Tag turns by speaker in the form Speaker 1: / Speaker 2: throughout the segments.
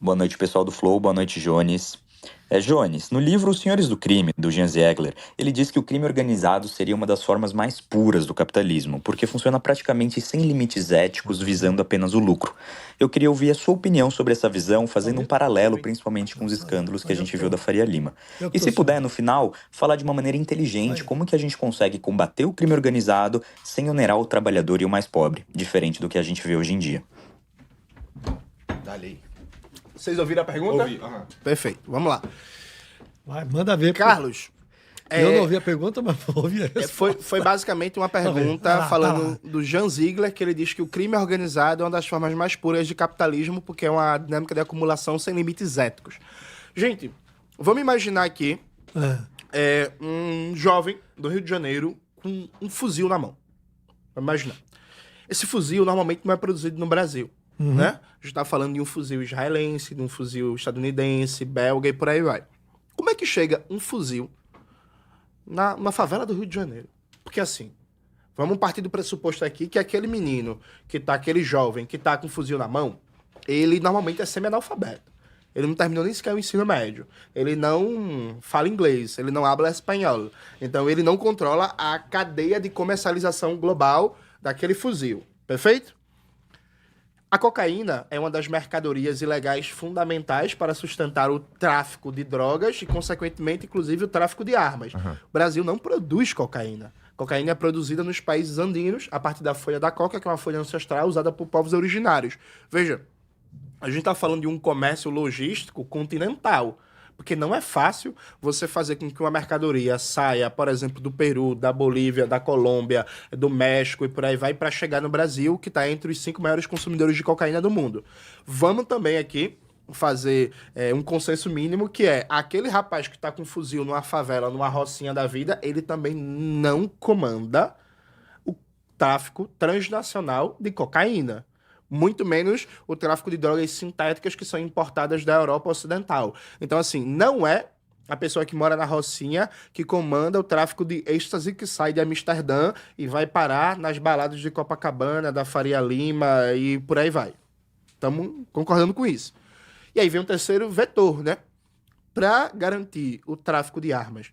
Speaker 1: Boa noite, pessoal do Flow. Boa noite, Jones. Jones, no livro Os Senhores do Crime, do Jean Ziegler, ele diz que o crime organizado seria uma das formas mais puras do capitalismo, porque funciona praticamente sem limites éticos, visando apenas o lucro. Eu queria ouvir a sua opinião sobre essa visão, fazendo um paralelo principalmente com os escândalos que a gente viu da Faria Lima. E se puder, no final, falar de uma maneira inteligente como que a gente consegue combater o crime organizado sem onerar o trabalhador e o mais pobre, diferente do que a gente vê hoje em dia.
Speaker 2: Dali. Vocês ouviram a pergunta?
Speaker 3: Ouvi.
Speaker 2: Perfeito, vamos lá.
Speaker 4: Vai, manda ver.
Speaker 2: Carlos.
Speaker 4: Eu não ouvi a pergunta, mas ouvi a resposta.
Speaker 2: Foi basicamente uma pergunta falando do Jean Ziegler, que ele diz que o crime organizado é uma das formas mais puras de capitalismo, porque é uma dinâmica de acumulação sem limites éticos. Gente, vamos imaginar aqui um jovem do Rio de Janeiro com um fuzil na mão. Vamos imaginar. Esse fuzil normalmente não é produzido no Brasil. Né? A gente tá falando de um fuzil israelense, de um fuzil estadunidense, belga e por aí vai. Como é que chega um fuzil na favela do Rio de Janeiro? Porque assim, vamos partir do pressuposto aqui que aquele menino, aquele jovem que tá com um fuzil na mão, ele normalmente é semi-analfabeto. Ele não terminou nem sequer o ensino médio. Ele não fala inglês, ele não habla espanhol. Então ele não controla a cadeia de comercialização global daquele fuzil. Perfeito? A cocaína é uma das mercadorias ilegais fundamentais para sustentar o tráfico de drogas e, consequentemente, inclusive, o tráfico de armas. O Brasil não produz cocaína. Cocaína é produzida nos países andinos a partir da folha da coca, que é uma folha ancestral usada por povos originários. Veja, a gente está falando de um comércio logístico continental. Porque não é fácil você fazer com que uma mercadoria saia, por exemplo, do Peru, da Bolívia, da Colômbia, do México e por aí vai, para chegar no Brasil, que está entre os 5 maiores consumidores de cocaína do mundo. Vamos também aqui fazer um consenso mínimo, que é aquele rapaz que está com um fuzil numa favela, numa rocinha da vida, ele também não comanda o tráfico transnacional de cocaína. Muito menos o tráfico de drogas sintéticas que são importadas da Europa Ocidental. Então, assim, não é a pessoa que mora na Rocinha que comanda o tráfico de êxtase que sai de Amsterdã e vai parar nas baladas de Copacabana, da Faria Lima e por aí vai. Estamos concordando com isso. E aí vem um terceiro vetor, né? Para garantir o tráfico de armas,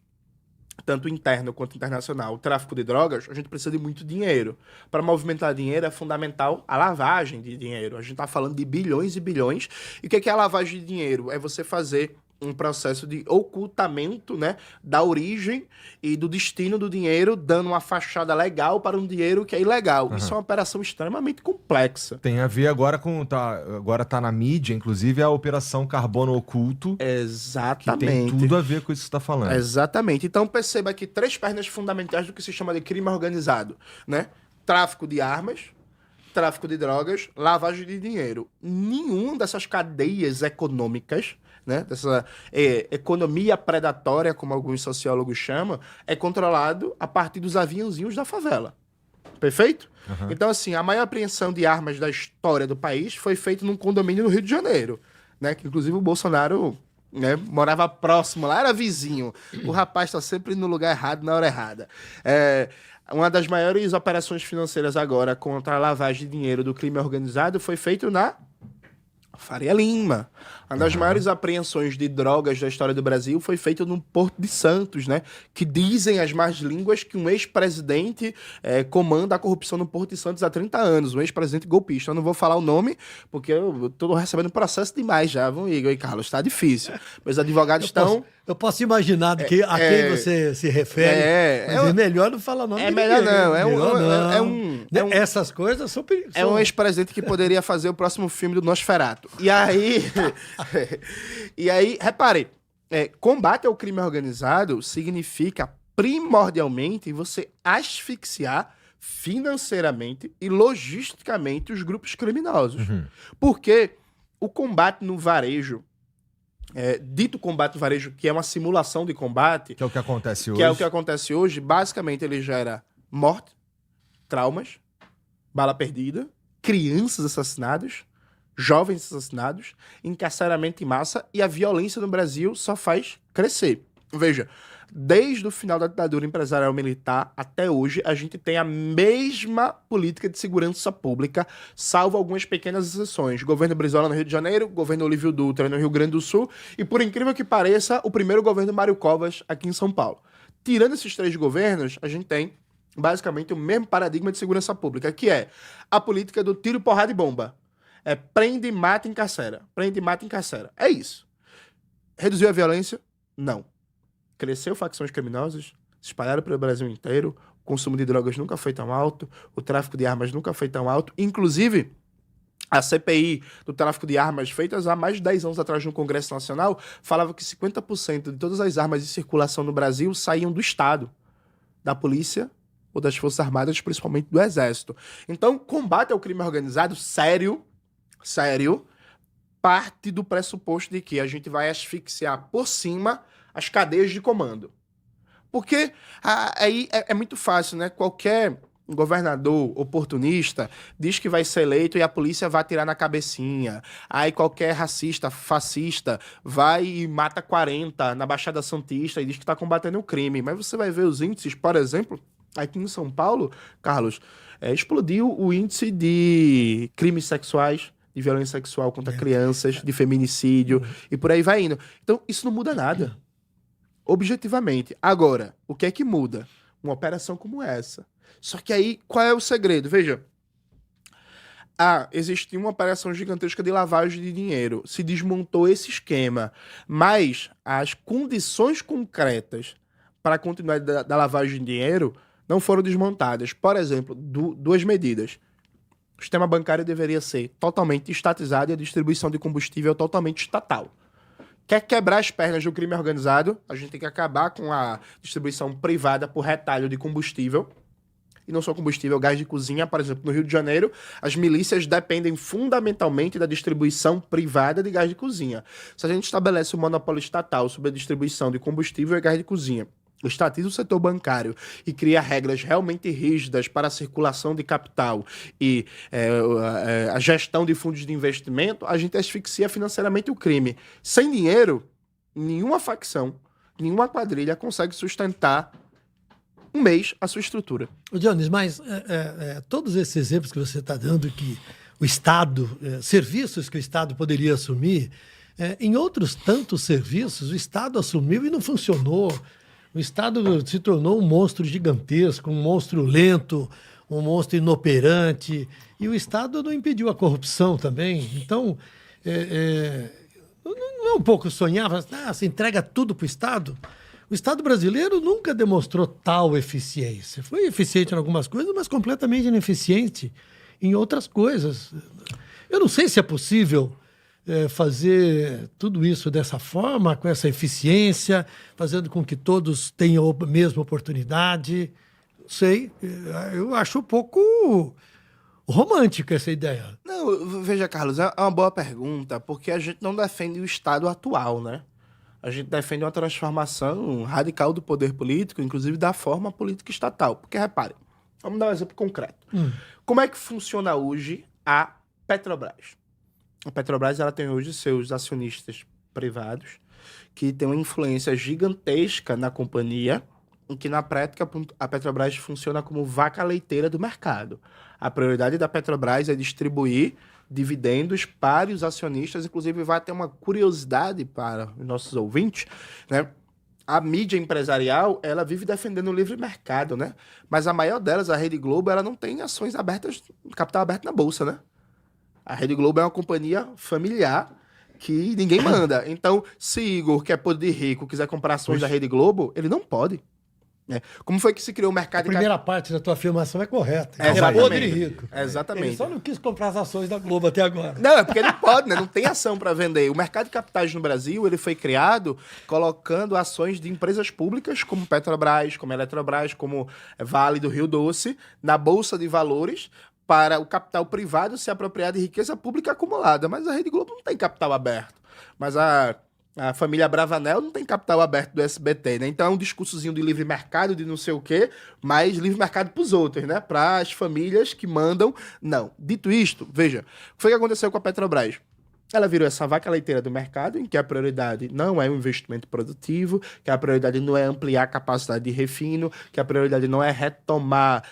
Speaker 2: tanto interno quanto internacional, o tráfico de drogas, a gente precisa de muito dinheiro. Para movimentar dinheiro é fundamental a lavagem de dinheiro. A gente está falando de bilhões e bilhões. E o que é a lavagem de dinheiro? É você fazer um processo de ocultamento, né, da origem e do destino do dinheiro, dando uma fachada legal para um dinheiro que é ilegal. Isso é uma operação extremamente complexa.
Speaker 3: Tem a ver agora com... agora tá na mídia, inclusive, a Operação Carbono Oculto.
Speaker 2: Exatamente.
Speaker 3: Que tem tudo a ver com isso que você está falando.
Speaker 2: Exatamente. Então perceba aqui 3 pernas fundamentais do que se chama de crime organizado, né? Tráfico de armas, tráfico de drogas, lavagem de dinheiro. Nenhuma dessas cadeias econômicas, né, dessa economia predatória, como alguns sociólogos chamam, é controlado a partir dos aviãozinhos da favela. Perfeito? Então, assim, a maior apreensão de armas da história do país foi feita num condomínio no Rio de Janeiro, né, que inclusive o Bolsonaro, né, morava próximo lá, era vizinho. O rapaz está sempre no lugar errado, na hora errada. Uma das maiores operações financeiras agora contra a lavagem de dinheiro do crime organizado foi feito na Faria Lima. Uma das maiores apreensões de drogas da história do Brasil foi feita no Porto de Santos, né? Que dizem as más línguas que um ex-presidente comanda a corrupção no Porto de Santos há 30 anos, um ex-presidente golpista. Eu não vou falar o nome, porque eu tô recebendo processo demais já, viu, Igor e Carlos? Tá difícil. Meus advogados estão...
Speaker 4: Eu posso imaginar a quem você se refere, mas é melhor não falar o nome de
Speaker 2: melhor
Speaker 4: ninguém.
Speaker 2: não.
Speaker 4: Essas coisas são perigosas.
Speaker 2: É um ex-presidente que poderia fazer o próximo filme do Nosferatu. E aí, repare, combate ao crime organizado significa primordialmente você asfixiar financeiramente e logisticamente os grupos criminosos. Porque o combate no varejo, dito combate no varejo, que é uma simulação de combate...
Speaker 3: Que é o que acontece hoje.
Speaker 2: Que é o que acontece hoje. Basicamente, ele gera morte, traumas, bala perdida, crianças assassinadas, jovens assassinados, encarceramento em massa, e a violência no Brasil só faz crescer. Veja, Desde o final da ditadura empresarial militar até hoje, a gente tem a mesma política de segurança pública, salvo algumas pequenas exceções. Governo Brizola no Rio de Janeiro, governo Olívio Dutra no Rio Grande do Sul e, por incrível que pareça, o primeiro governo Mário Covas aqui em São Paulo. Tirando esses 3 governos, a gente tem basicamente o mesmo paradigma de segurança pública, que é a política do tiro, porrada e bomba. É prende, mata, encarcera. Prende, mata, encarcera. É isso. Reduziu a violência? Não. Cresceu facções criminosas? Se espalharam pelo Brasil inteiro. O consumo de drogas nunca foi tão alto. O tráfico de armas nunca foi tão alto. Inclusive, a CPI do tráfico de armas, feitas há mais de 10 anos atrás no Congresso Nacional, falava que 50% de todas as armas em circulação no Brasil saíam do Estado, da polícia ou das Forças Armadas, principalmente do Exército. Então, combate ao crime organizado, sério, parte do pressuposto de que a gente vai asfixiar por cima as cadeias de comando. Porque aí é muito fácil, né? Qualquer governador oportunista diz que vai ser eleito e a polícia vai atirar na cabecinha. Aí qualquer racista, fascista, vai e mata 40 na Baixada Santista e diz que está combatendo o crime. Mas você vai ver os índices, por exemplo, aqui em São Paulo, Carlos, explodiu o índice de crimes sexuais, de violência sexual contra crianças, de feminicídio, e por aí vai indo. Então, isso não muda nada. Objetivamente. Agora, o que é que muda? Uma operação como essa. Só que aí, qual é o segredo? Veja, existia uma operação gigantesca de lavagem de dinheiro. Se desmontou esse esquema. Mas as condições concretas para a continuidade da lavagem de dinheiro não foram desmontadas. Por exemplo, 2 medidas. O sistema bancário deveria ser totalmente estatizado e a distribuição de combustível totalmente estatal. Quer quebrar as pernas do crime organizado? A gente tem que acabar com a distribuição privada por retalho de combustível. E não só combustível, gás de cozinha. Por exemplo, no Rio de Janeiro, as milícias dependem fundamentalmente da distribuição privada de gás de cozinha. Se a gente estabelece um monopólio estatal sobre a distribuição de combustível e gás de cozinha, estatiza o setor bancário e cria regras realmente rígidas para a circulação de capital e a gestão de fundos de investimento, a gente asfixia financeiramente o crime. Sem dinheiro, nenhuma facção, nenhuma quadrilha consegue sustentar um mês a sua estrutura.
Speaker 4: Jones, mas todos esses exemplos que você está dando, que o Estado, serviços que o Estado poderia assumir, em outros tantos serviços, o Estado assumiu e não funcionou. O Estado se tornou um monstro gigantesco, um monstro lento, um monstro inoperante. E o Estado não impediu a corrupção também. Então, não é um pouco sonhar, se entrega tudo para o Estado? O Estado brasileiro nunca demonstrou tal eficiência. Foi eficiente em algumas coisas, mas completamente ineficiente em outras coisas. Eu não sei se é possível fazer tudo isso dessa forma, com essa eficiência, fazendo com que todos tenham a mesma oportunidade. Não sei, eu acho um pouco romântica essa ideia.
Speaker 2: Não, veja, Carlos, é uma boa pergunta, porque a gente não defende o Estado atual, né? A gente defende uma transformação radical do poder político, inclusive da forma política estatal. Porque, repare, vamos dar um exemplo concreto. Como é que funciona hoje a Petrobras? A Petrobras ela tem hoje seus acionistas privados que têm uma influência gigantesca na companhia, em que na prática a Petrobras funciona como vaca leiteira do mercado. A prioridade da Petrobras é distribuir dividendos para os acionistas, inclusive vai ter uma curiosidade para os nossos ouvintes, né? A mídia empresarial, ela vive defendendo o livre mercado, né? Mas a maior delas, a Rede Globo, ela não tem ações abertas, capital aberto na bolsa, né? A Rede Globo é uma companhia familiar que ninguém manda. Então, se Igor, que é poder rico, quiser comprar ações da Rede Globo, ele não pode. Como foi que se criou o mercado...
Speaker 4: A primeira parte da tua afirmação é correta.
Speaker 2: É
Speaker 4: podre e rico.
Speaker 2: Exatamente.
Speaker 4: Ele só não quis comprar as ações da Globo até agora.
Speaker 2: Não, é porque ele pode, né? Não tem ação para vender. O mercado de capitais no Brasil, ele foi criado colocando ações de empresas públicas, como Petrobras, como Eletrobras, como Vale do Rio Doce, na Bolsa de Valores, para o capital privado se apropriar de riqueza pública acumulada. Mas a Rede Globo não tem capital aberto. Mas a família Bravanel não tem capital aberto do SBT, né? Então é um discursozinho de livre mercado, de não sei o quê, mas livre mercado pros outros, né? Para as famílias que mandam, não. Dito isto, veja, o que foi que aconteceu com a Petrobras? ela virou essa vaca leiteira do mercado, em que a prioridade não é o investimento produtivo, que a prioridade não é ampliar a capacidade de refino, que a prioridade não é retomar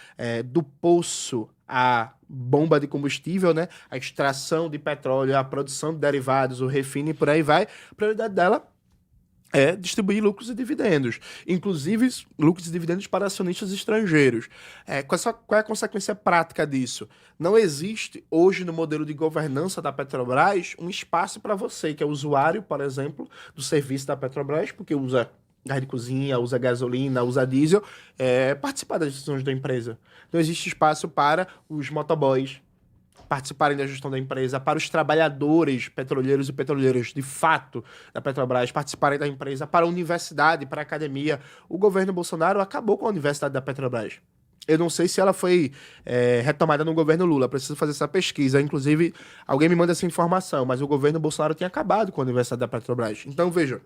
Speaker 2: do poço a bomba de combustível, né? A extração de petróleo, a produção de derivados, o refino e por aí vai. A prioridade dela é distribuir lucros e dividendos, inclusive lucros e dividendos para acionistas estrangeiros. Qual é a consequência prática disso? Não existe hoje no modelo de governança da Petrobras um espaço para você, que é usuário, por exemplo, do serviço da Petrobras, porque usa gás de cozinha, usa gasolina, usa diesel, participar das decisões da empresa. Não existe espaço para os motoboys participarem da gestão da empresa, para os trabalhadores petroleiros e petroleiras de fato da Petrobras participarem da empresa, para a universidade, para a academia. O governo Bolsonaro acabou com a universidade da Petrobras. Eu não sei se ela foi retomada no governo Lula, preciso fazer essa pesquisa. Inclusive, alguém me manda essa informação, mas o governo Bolsonaro tinha acabado com a universidade da Petrobras. Então, veja,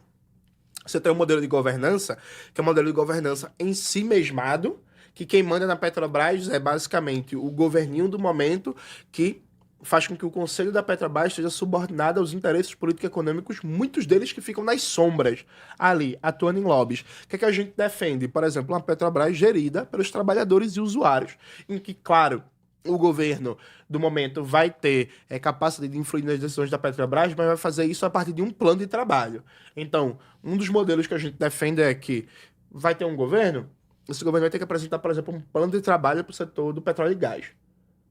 Speaker 2: você tem um modelo de governança, que é um modelo de governança em si mesmado, que quem manda na Petrobras é basicamente o governinho do momento, que faz com que o conselho da Petrobras esteja subordinado aos interesses político-econômicos, muitos deles que ficam nas sombras, ali, atuando em lobbies. O que é que a gente defende? Por exemplo, uma Petrobras gerida pelos trabalhadores e usuários, em que, claro, o governo do momento vai ter capacidade de influir nas decisões da Petrobras, mas vai fazer isso a partir de um plano de trabalho. Então, um dos modelos que a gente defende é que vai ter um governo. Esse governo vai ter que apresentar, por exemplo, um plano de trabalho para o setor do petróleo e gás.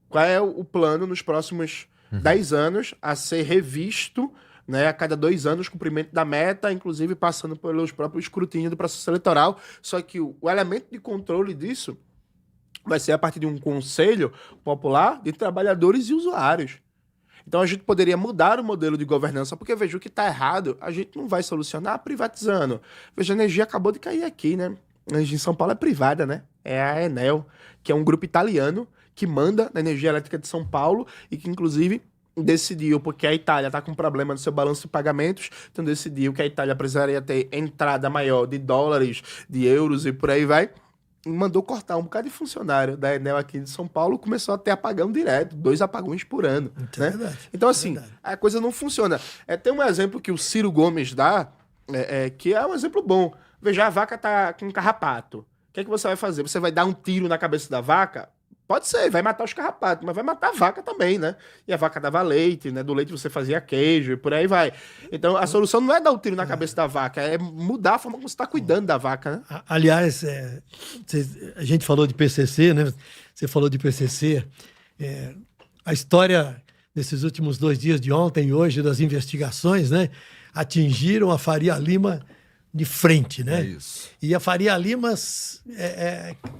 Speaker 2: Qual é o plano nos próximos 10 anos a ser revisto, né, a cada 2 anos, cumprimento da meta, inclusive passando pelos próprios escrutínios do processo eleitoral. Só que o elemento de controle disso vai ser a partir de um conselho popular de trabalhadores e usuários. Então a gente poderia mudar o modelo de governança, porque veja, o que está errado, a gente não vai solucionar privatizando. Veja, a energia acabou de cair aqui, né? A energia em São Paulo é privada, né? É a Enel, que é um grupo italiano que manda na energia elétrica de São Paulo e que, inclusive, decidiu, porque a Itália está com problema no seu balanço de pagamentos, então decidiu que a Itália precisaria ter entrada maior de dólares, de euros e por aí vai, e mandou cortar um bocado de funcionário da Enel aqui de São Paulo, começou a ter apagão direto, 2 apagões por ano. Né?
Speaker 4: Verdade,
Speaker 2: então, assim, a coisa não funciona. Tem um exemplo que o Ciro Gomes dá, que é um exemplo bom. Veja, a vaca tá com carrapato. O que é que você vai fazer? Você vai dar um tiro na cabeça da vaca? Pode ser, vai matar os carrapatos, mas vai matar a vaca também, né? E a vaca dava leite, né? Do leite você fazia queijo e por aí vai. Então, a solução não é dar um tiro na cabeça da vaca, é mudar a forma como você está cuidando da vaca, né?
Speaker 4: Aliás, a gente falou de PCC, né? Você falou de PCC. A história desses últimos 2 dias, de ontem e hoje, das investigações, né? Atingiram a Faria Lima de frente, né?
Speaker 3: É isso.
Speaker 4: E a Faria Lima,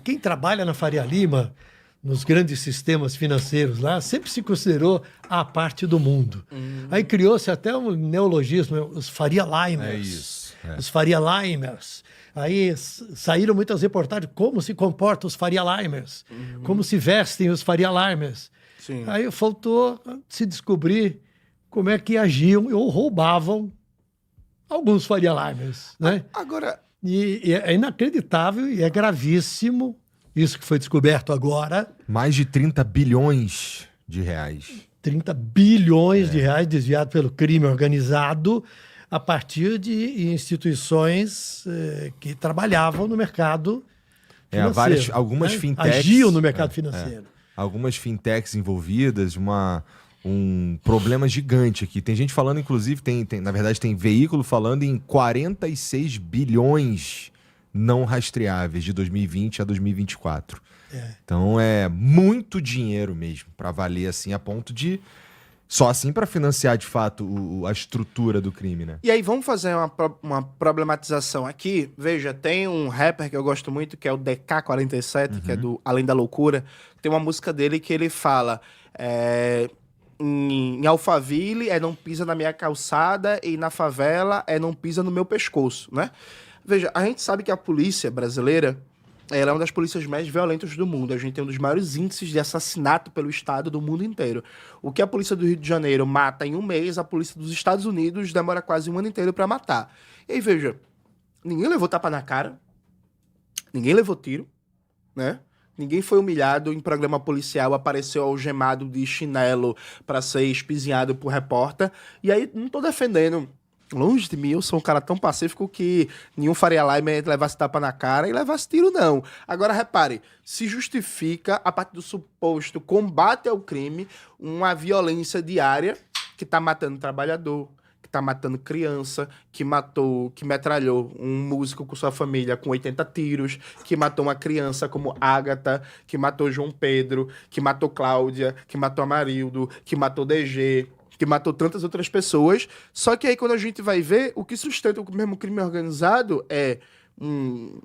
Speaker 4: quem trabalha na Faria Lima, nos grandes sistemas financeiros lá, sempre se considerou a parte do mundo. Aí criou-se até um neologismo, os Faria Limers.
Speaker 3: É isso.
Speaker 4: Os Faria Limers. Aí saíram muitas reportagens, como se comportam os Faria Limers, como se vestem os Faria Limers.
Speaker 2: Sim.
Speaker 4: Aí faltou se descobrir como é que agiam ou roubavam alguns Faria Limers, né?
Speaker 2: Agora,
Speaker 4: E é inacreditável e é gravíssimo isso que foi descoberto agora.
Speaker 3: Mais de 30 bilhões de reais.
Speaker 4: 30 bilhões de reais desviados pelo crime organizado a partir de instituições que trabalhavam no mercado financeiro.
Speaker 3: Algumas
Speaker 4: né?
Speaker 3: fintechs...
Speaker 4: Agiam no mercado financeiro.
Speaker 3: Algumas fintechs envolvidas, um problema gigante aqui. Tem gente falando, inclusive, na verdade tem veículo falando em 46 bilhões não rastreáveis de 2020 a 2024. Então é muito dinheiro mesmo para valer assim, a ponto de só assim para financiar de fato a estrutura do crime, né?
Speaker 2: e aí vamos fazer uma problematização aqui. Veja, tem um rapper que eu gosto muito, que é o DK47, que é do Além da Loucura. Tem uma música dele que ele fala... Em Alphaville não pisa na minha calçada e na favela não pisa no meu pescoço, né? Veja, a gente sabe que a polícia brasileira ela é uma das polícias mais violentas do mundo. A gente tem um dos maiores índices de assassinato pelo Estado do mundo inteiro. O que a polícia do Rio de Janeiro mata em um mês, a polícia dos Estados Unidos demora quase um ano inteiro para matar. E aí, veja, ninguém levou tapa na cara, ninguém levou tiro, né? Ninguém foi humilhado em programa policial, apareceu algemado de chinelo para ser espizinhado por repórter. E aí, não tô defendendo. Longe de mim, eu sou um cara tão pacífico que nenhum Faria Lima levasse tapa na cara e levasse tiro, não. Agora, repare, se justifica, a partir do suposto combate ao crime, uma violência diária que tá matando trabalhador, que tá matando criança, que metralhou um músico com sua família com 80 tiros, que matou uma criança como Ágata, que matou João Pedro, que matou Cláudia, que matou Amarildo, que matou DG, que matou tantas outras pessoas. Só que aí quando a gente vai ver, o que sustenta o mesmo crime organizado é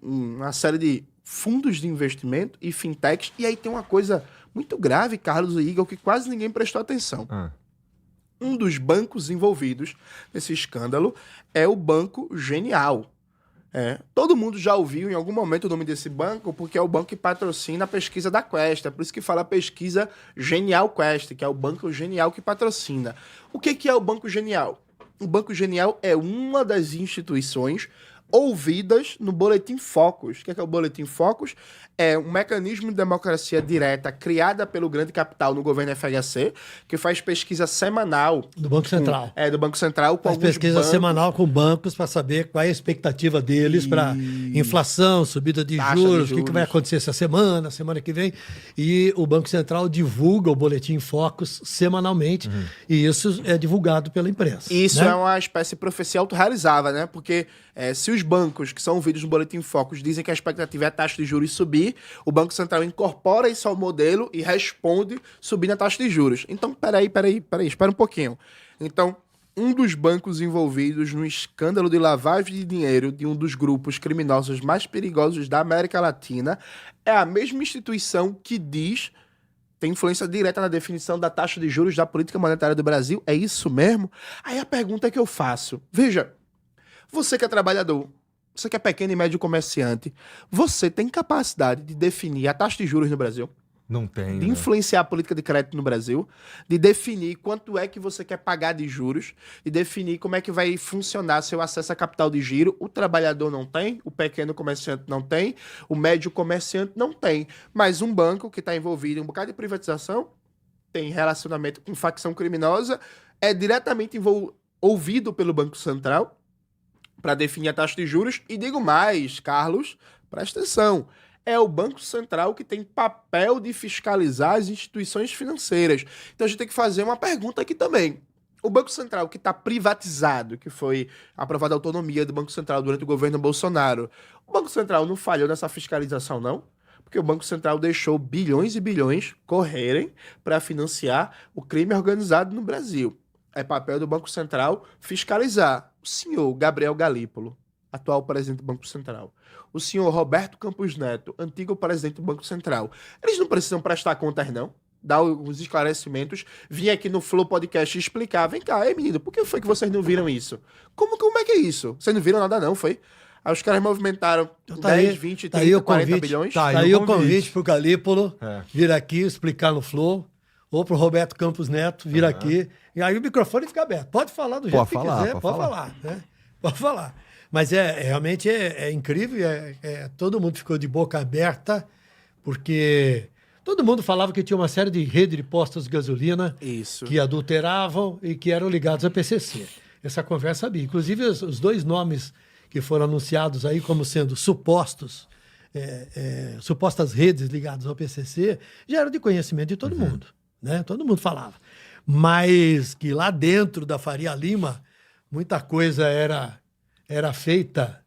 Speaker 2: uma série de fundos de investimento e fintechs. E aí tem uma coisa muito grave, Carlos e Igor, que quase ninguém prestou atenção. Um dos bancos envolvidos nesse escândalo é o Banco Genial. Todo mundo já ouviu em algum momento o nome desse banco, porque é o banco que patrocina a pesquisa da Quest. É por isso que fala pesquisa Genial Quest, que é o Banco Genial que patrocina. O que é o Banco Genial? O Banco Genial é uma das instituições ouvidas no Boletim Focus. O que é o Boletim Focus? É um mecanismo de democracia direta criada pelo grande capital no governo FHC, que faz pesquisa semanal.
Speaker 4: Do Banco Central.
Speaker 2: Do Banco Central.
Speaker 4: Faz pesquisa semanal com bancos para saber qual é a expectativa deles para inflação, subida de juros, o que vai acontecer essa semana que vem. E o Banco Central divulga o Boletim Focus semanalmente. E isso é divulgado pela imprensa.
Speaker 2: Isso, né? É uma espécie de profecia autorrealizável, né? Porque se os bancos que são ouvidos no Boletim Focus dizem que a expectativa é a taxa de juros subir, o Banco Central incorpora isso ao modelo e responde subindo a taxa de juros. Então, peraí, espera um pouquinho. Então, um dos bancos envolvidos no escândalo de lavagem de dinheiro de um dos grupos criminosos mais perigosos da América Latina é a mesma instituição que tem influência direta na definição da taxa de juros da política monetária do Brasil. É isso mesmo? Aí a pergunta que eu faço, veja, você que é trabalhador, você que é pequeno e médio comerciante, você tem capacidade de definir a taxa de juros no Brasil?
Speaker 3: Não tem.
Speaker 2: De influenciar a política de crédito no Brasil, de definir quanto é que você quer pagar de juros, de definir como é que vai funcionar seu acesso a capital de giro. O trabalhador não tem, o pequeno comerciante não tem, o médio comerciante não tem. Mas um banco que está envolvido em um bocado de privatização, tem relacionamento com facção criminosa, é diretamente ouvido pelo Banco Central para definir a taxa de juros. E digo mais, Carlos, presta atenção, é o Banco Central que tem papel de fiscalizar as instituições financeiras. Então a gente tem que fazer uma pergunta aqui também. O Banco Central que está privatizado, que foi aprovada a autonomia do Banco Central durante o governo Bolsonaro, o Banco Central não falhou nessa fiscalização, não? Porque o Banco Central deixou bilhões e bilhões correrem para financiar o crime organizado no Brasil. É papel do Banco Central fiscalizar. O senhor Gabriel Galípolo, atual presidente do Banco Central, o senhor Roberto Campos Neto, antigo presidente do Banco Central, eles não precisam prestar contas, não? Dar os esclarecimentos, vir aqui no Flow Podcast e explicar. Vem cá, menino, por que foi que vocês não viram isso? Como é que é isso? Vocês não viram nada não, foi? Aí os caras movimentaram 10, 20, 30, 40 bilhões.
Speaker 4: Tá aí o convite pro Galípolo vir aqui explicar no Flow, ou pro Roberto Campos Neto vir aqui. E aí o microfone fica aberto. Pode falar do jeito que quiser, pode falar. Né? Pode falar. Mas realmente é incrível, todo mundo ficou de boca aberta, porque todo mundo falava que tinha uma série de rede de postos de gasolina que adulteravam e que eram ligados à PCC. Essa conversa sabia. Inclusive, os dois nomes que foram anunciados aí como sendo supostas redes ligadas ao PCC já eram de conhecimento de todo mundo. Né? Todo mundo falava. Mas que lá dentro da Faria Lima, muita coisa era feita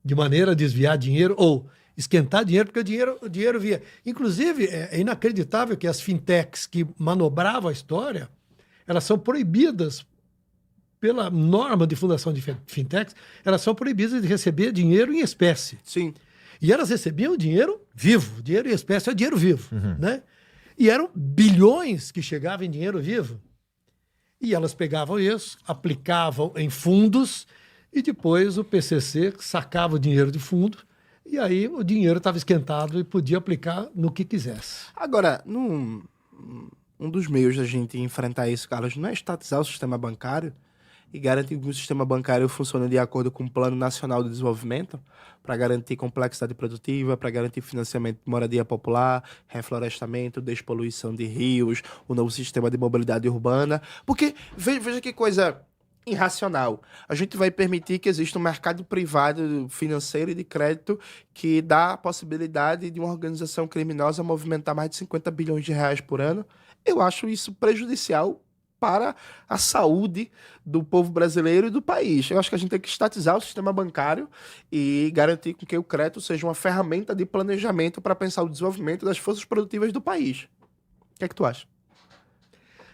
Speaker 4: de maneira a desviar dinheiro ou esquentar dinheiro, porque o dinheiro via. Inclusive, é inacreditável que as fintechs que manobravam a história, elas são proibidas, pela norma de fundação de fintechs, elas são proibidas de receber dinheiro em espécie.
Speaker 2: Sim.
Speaker 4: E elas recebiam dinheiro vivo. Dinheiro em espécie é dinheiro vivo, né? E eram bilhões que chegavam em dinheiro vivo. E elas pegavam isso, aplicavam em fundos, e depois o PCC sacava o dinheiro de fundo, e aí o dinheiro estava esquentado e podia aplicar no que quisesse.
Speaker 2: Agora, um dos meios da gente enfrentar isso, Carlos, não é estatizar o sistema bancário? e garantir que o sistema bancário funcione de acordo com o Plano Nacional de Desenvolvimento, para garantir complexidade produtiva, para garantir financiamento de moradia popular, reflorestamento, despoluição de rios, o novo sistema de mobilidade urbana. Porque, veja que coisa irracional. A gente vai permitir que exista um mercado privado financeiro e de crédito que dá a possibilidade de uma organização criminosa movimentar mais de 50 bilhões de reais por ano. Eu acho isso prejudicial para a saúde do povo brasileiro e do país. Eu acho que a gente tem que estatizar o sistema bancário e garantir que o crédito seja uma ferramenta de planejamento para pensar o desenvolvimento das forças produtivas do país. O que é que tu acha?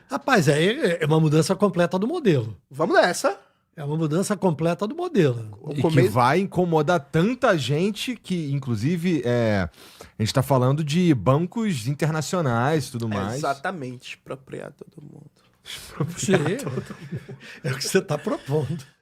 Speaker 4: Rapaz, é uma mudança completa do modelo.
Speaker 2: Vamos nessa.
Speaker 4: É uma mudança completa do modelo.
Speaker 3: E que vai incomodar tanta gente que, inclusive, a gente tá falando de bancos internacionais e tudo mais.
Speaker 2: Exatamente. Expropriar todo mundo.
Speaker 4: É o que você está propondo.